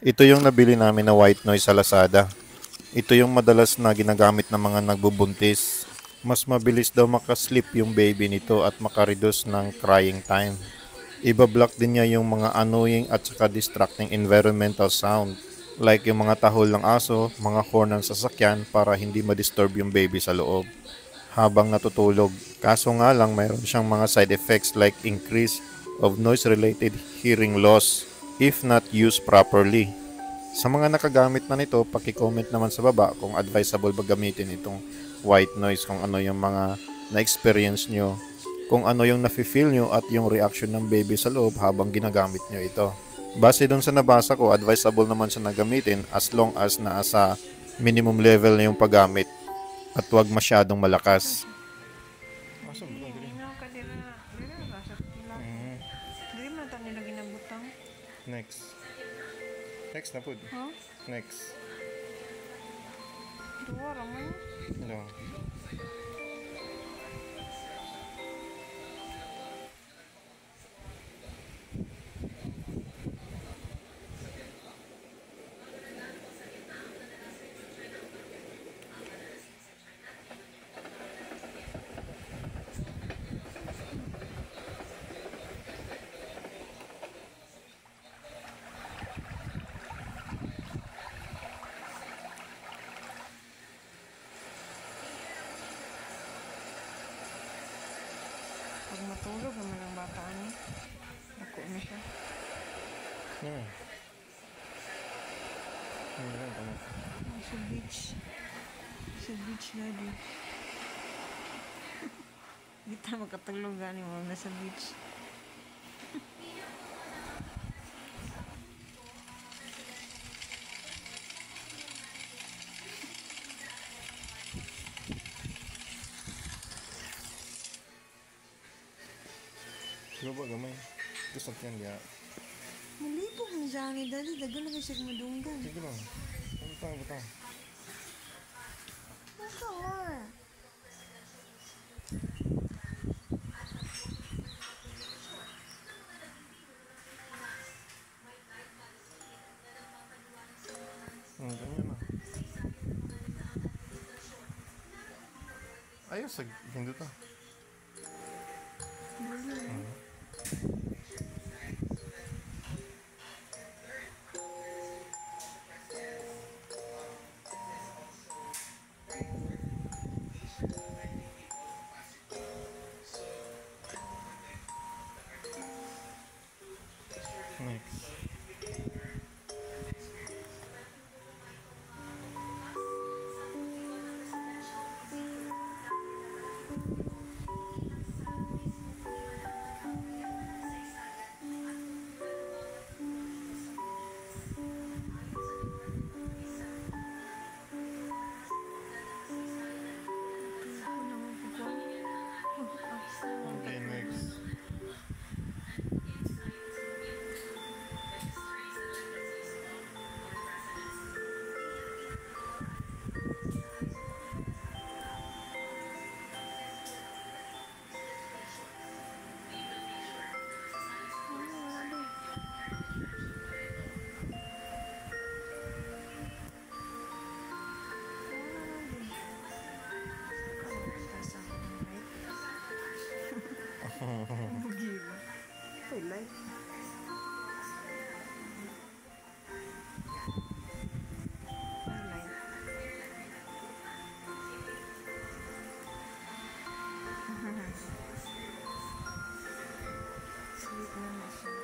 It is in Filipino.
Ito yung nabili namin na white noise sa Lazada. Ito yung madalas na ginagamit ng mga nagbubuntis. Mas mabilis daw makasleep yung baby nito at makareduce ng crying time. Iba-block din niya yung mga annoying at saka distracting environmental sound like yung mga tahol ng aso, mga horn ng sasakyan para hindi ma-disturb yung baby sa loob habang natutulog. Kaso nga lang mayroon siyang mga side effects like increase of noise-related hearing loss if not used properly. Sa mga nakagamit na nito, paki-comment naman sa baba kung advisable ba gamitin itong white noise, kung ano yung mga na-experience nyo, kung ano yung nafe-feel nyo at yung reaction ng baby sa loob habang ginagamit nyo ito. Base dun sa nabasa ko, advisable naman siya na gamitin as long as nasa minimum level na yung paggamit at huwag masyadong malakas. Asa ba Hindi, ito? minaw ka dira. Dira ra sa tilapia. Dili man ta nila ginabutang. Next. Next na po. Ha? Next. Duwa ra man. No. Pag matulog naman ang bata ni. Ako na siya. No. Sa beach. Sa beach daddy. Di ta makatulog gani mo nasa beach. Sige ba gamay? Gusto yan ya. Malipog ni Johnny daddy. Dagan na siya madunggan. Sige lang. Butang, butang. Baka nga. Ganyan na. Ayos, hindi to. Next. Okay, next. Gila. Pilay. Pilay. Sweet na na siya.